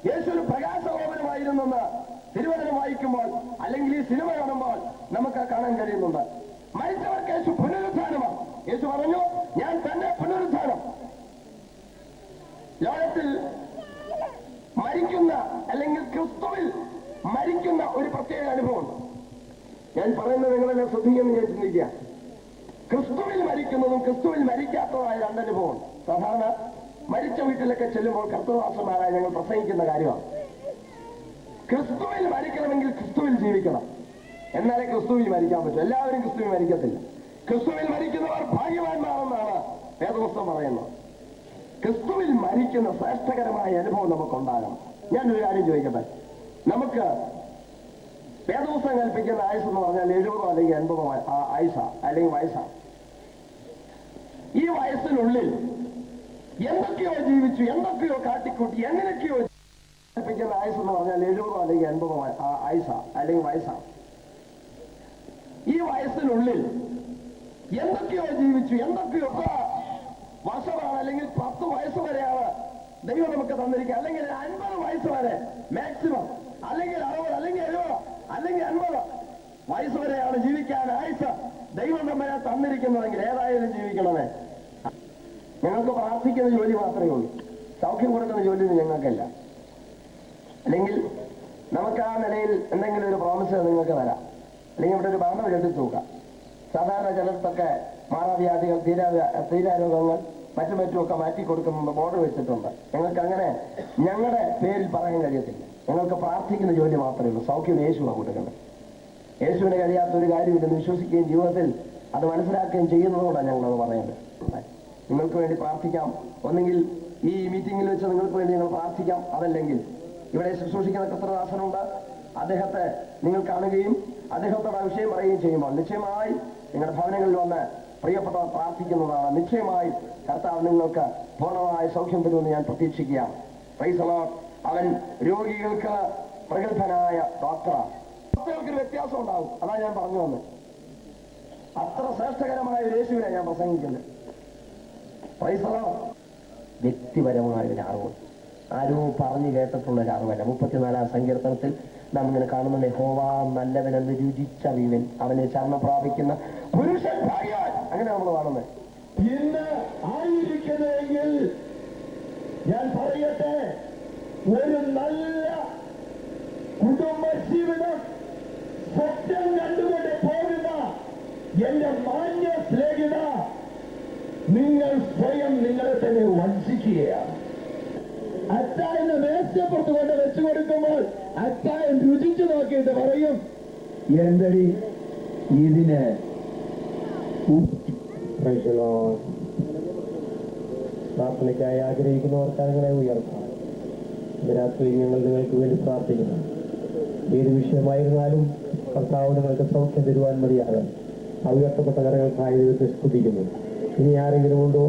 യേശു ഒരു പ്രകാശഗോപുരമായിരുന്നെന്ന് തിരുവചനം വായിക്കുമ്പോൾ അല്ലെങ്കിൽ ഈ സിനിമ കാണുമ്പോൾ നമുക്ക് കാണാൻ കഴിയുന്നുണ്ട്. മരിച്ചവർക്ക് യേശു പുനരുത്ഥാനമാണ്. യേശു പറഞ്ഞു, ഞാൻ തന്നെ പുനരുത്ഥാനം. ലോകത്തിൽ മരിക്കുന്ന അല്ലെങ്കിൽ ക്രിസ്തുവിൽ മരിക്കുന്ന ഒരു പ്രത്യേക അനുഭവമുണ്ട്. ഞാൻ പറയുന്നത് നിങ്ങളെല്ലാം ശ്രദ്ധിക്കുമെന്ന് ഞാൻ ചിന്തിക്കുക. ക്രിസ്തുവിൽ മരിക്കുന്നതും ക്രിസ്തുവിൽ മരിക്കാത്തതായ രണ്ടനുഭവമുണ്ട്. സാധാരണ മരിച്ച വീട്ടിലൊക്കെ ചെല്ലുമ്പോൾ കർത്തൃദാസന്മാരായി ഞങ്ങൾ പ്രസംഗിക്കുന്ന കാര്യമാണ്. ക്രിസ്തുവിൽ മരിക്കണമെങ്കിൽ ക്രിസ്തുവിൽ ജീവിക്കണം, എന്നാലേ ക്രിസ്തുവിൽ മരിക്കാൻ പറ്റും. എല്ലാവരും ക്രിസ്തുവിൽ മരിക്കത്തില്ല. ക്രിസ്തുവിൽ മരിക്കുന്നവർ ഭാഗ്യവാന്മാരെന്നാണ് വേദപുസ്തകം പറയുന്നത്. ക്രിസ്തുവിൽ മരിക്കുന്ന ശ്രേഷ്ഠകരമായ അനുഭവം നമുക്കുണ്ടാകണം. ഞാനൊരു കാര്യം ചോദിക്കട്ടെ. നമുക്ക് വേദപുസ്തകം കൽപ്പിക്കുന്ന ആയുസ് എന്ന് പറഞ്ഞാൽ 70 അല്ലെങ്കിൽ 80 ആയുസ അല്ലെങ്കിൽ വയസ്സാണ്. ഈ വയസ്സിനുള്ളിൽ എന്തൊക്കെയോ ജീവിച്ചു, എന്തൊക്കെയോ കാട്ടിക്കൂട്ടി, എങ്ങനെയൊക്കെയോ കൽപ്പിക്കുന്ന ആയുസ് എന്ന് പറഞ്ഞാൽ 70 അല്ലെങ്കിൽ 80 ആയുസ അല്ലെങ്കിൽ വയസ്സാണ്. ഈ വയസ്സിനുള്ളിൽ എന്തൊക്കെയോ ജീവിച്ചു, എന്തൊക്കെയോ വർഷമാണ് അല്ലെങ്കിൽ 10 വയസ്സ് വരെയാണ് ദൈവം നമുക്ക് തന്നിരിക്കുക. അല്ലെങ്കിൽ 50 വയസ്സ് വരെ മാക്സിമം, അല്ലെങ്കിൽ 60, അല്ലെങ്കിൽ 70, അല്ലെങ്കിൽ 50 വയസ്സ് വരെയാണ് ജീവിക്കാൻ ആയുസ് ദൈവം നമ്മെ തന്നിരിക്കുന്നതെങ്കിൽ ഏതായാലും ജീവിക്കണമേ. ഞങ്ങൾക്ക് പ്രാർത്ഥിക്കുന്ന ജോലി മാത്രമേ ഉള്ളൂ, സൗഖ്യം കൊടുക്കുന്ന ജോലിയൊന്നും ഞങ്ങൾക്കല്ല. അല്ലെങ്കിൽ നമുക്ക് ആ നിലയിൽ എന്തെങ്കിലും ഒരു പ്രോമിസ് നിങ്ങൾക്ക് തരാം, അല്ലെങ്കിൽ ഇവിടെ ഒരു ബാനർ കെട്ടിച്ചു നോക്കാം. സാധാരണ ചിലർക്കൊക്കെ മാറാവ്യാധികൾ, തീരാരോഗങ്ങൾ മറ്റുമറ്റുമൊക്കെ മാറ്റി കൊടുക്കുമ്പോൾ ബോർഡ് വെച്ചിട്ടുണ്ട്. ഞങ്ങൾക്ക് അങ്ങനെ ഞങ്ങളുടെ പേരിൽ പറയാൻ കഴിയത്തില്ല. ഞങ്ങൾക്ക് പ്രാർത്ഥിക്കുന്ന ജോലി മാത്രമേ ഉള്ളൂ. സൗഖ്യം യേശുവാണ് കൊടുക്കുന്നത്. യേശുവിന് കഴിയാത്തൊരു കാര്യമില്ലെന്ന് വിശ്വസിക്കുകയും ജീവിതത്തിൽ അത് മനസ്സിലാക്കുകയും ചെയ്യുന്നതുകൊണ്ടാണ് ഞങ്ങളത് പറയുന്നത്. നിങ്ങൾക്ക് വേണ്ടി പ്രാർത്ഥിക്കാം. ഒന്നെങ്കിൽ ഈ മീറ്റിംഗിൽ വെച്ച് നിങ്ങൾക്ക് വേണ്ടി ഞങ്ങൾ പ്രാർത്ഥിക്കാം. അതല്ലെങ്കിൽ ഇവിടെ ശുശ്രൂഷിക്കുന്ന കർത്തൃദാസനുണ്ട്, അദ്ദേഹത്തെ നിങ്ങൾ കാണുകയും അദ്ദേഹത്തോട് ആ വിഷയം പറയുകയും ചെയ്യുമ്പോൾ നിശ്ചയമായി നിങ്ങളുടെ ഭവനങ്ങളിൽ വന്ന് പ്രിയപ്പെട്ടവർ പ്രാർത്ഥിക്കുന്നതാണ്. നിശ്ചയമായി കർത്താവ് നിങ്ങൾക്ക് പൂർണ്ണമായ സൗഖ്യം തരുമെന്ന് ഞാൻ പ്രതീക്ഷിക്കുകയാണ്. Praise the Lord. അവൻ രോഗികൾക്ക് പ്രഗത്ഭനായ ഡോക്ടറാണ്. ഡോക്ടർക്ക് ഒരു വ്യത്യാസം ഉണ്ടാവും, അതാണ് ഞാൻ പറഞ്ഞു വന്നത്. അത്ര ശ്രേഷ്ഠകരമായ ഒരു യേശുവിനെ ഞാൻ പ്രസംഗിക്കുന്നത്. Price the Lord. വ്യക്തിപരമായ ഒരു അറിവ്, ആരോ പറഞ്ഞു കേട്ടിട്ടുള്ള ഒരു അറിവല്ല. 34-ാം സങ്കീർത്തനത്തിൽ നാം ഇങ്ങനെ കാണുന്നത്, യഹോവ നല്ലവനെന്ന് രുചിച്ചറിയുവൻ, അവനെ ശരണം പ്രാപിക്കുന്ന പുരുഷൻ ഭാഗ്യവാൻ. അങ്ങനെ നമ്മൾ കാണുന്നത്. ഇന്ന് ആയിരിക്കുന്നതെങ്കിൽ ഞാൻ പറയട്ടെ, ഒരു നല്ല കുടുംബജീവിതം സ്വപ്നം കണ്ടുകൊണ്ട് പോകുന്ന എന്റെ മാന്യ സ്നേഹിത, നിങ്ങൾ സ്വയം നിങ്ങളെ തന്നെ വഞ്ചിക്കുകയാണ്. അത്താഴം മേശപ്പുറത്ത് കൊണ്ട് വെച്ചു കൊടുക്കുമ്പോൾ അത്താഴം രുചിച്ചു നോക്കിയിട്ട് പറയും, എന്തടി ഇതിന് പ്രാർത്ഥനയ്ക്കായി ആഗ്രഹിക്കുന്നവർ കരങ്ങളെ ഉയർത്താം. രാത്രി ഞങ്ങൾ നിങ്ങൾക്ക് വേണ്ടി പ്രാർത്ഥിക്കുന്നു. ഏത് വിഷയമായിരുന്നാലും കർത്താവ് നിങ്ങൾക്ക് സൗഖ്യം തരുവാൻ മതിയാകാം. ഉയർത്തപ്പെട്ട കരങ്ങൾക്കായി ദൈവത്തെ സ്തുതിക്കുന്നു. ഇനി ആരെങ്കിലും ഉണ്ടോ?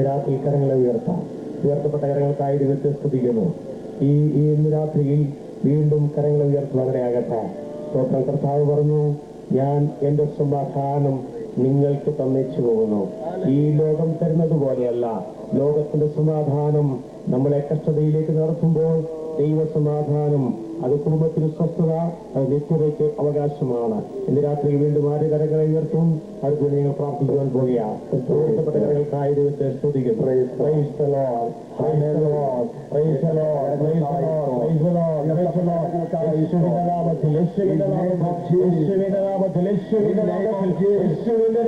രാത്രി കരങ്ങളെ ഉയർത്താം. ഉയർത്തപ്പെട്ട കരങ്ങൾക്കായി ദൈവത്തെ സ്തുതിക്കുന്നു. ഇന്ന് രാത്രിയിൽ വീണ്ടും കരങ്ങളെ ഉയർത്തുന്നവരെയാകട്ടെ. സ്തോത്രം. കർത്താവ് പറഞ്ഞു, ഞാൻ എന്റെ സമാധാനം നിങ്ങൾക്ക് തന്നേച്ചു പോകുന്നു. ഈ ലോകം തരുന്നത് പോലെയല്ല. ലോകത്തിന്റെ സമാധാനം നമ്മളെ കഷ്ടതയിലേക്ക് നടത്തുമ്പോൾ ദൈവസമാധാനം, അത് കുടുംബത്തിന് സ്വസ്ഥത, അത് നിത്യതയ്ക്ക് അവകാശമാണ്. ഇന്ന് രാത്രി വീണ്ടും ആര് കരങ്ങളെ ഉയർത്തും? അടുത്ത് നിങ്ങൾ പ്രാർത്ഥിക്കുവാൻ പോകുകയാണ്. ഉയർത്തപ്പെട്ട കരങ്ങൾക്കായി ദൈവത്തെ സ്തുതിക്കുന്നു. Price the Lord, price the Lord, price the Lord, price the Lord, price the Lord, price the Lord. യേശുവിന്റെ നാമത്തിൽ, യേശുവിന്റെ നാമത്തിൽ, യേശുവിന്റെ നാമത്തിൽ, യേശുവിന്റെ നാമത്തിൽ, യേശുവിന്റെ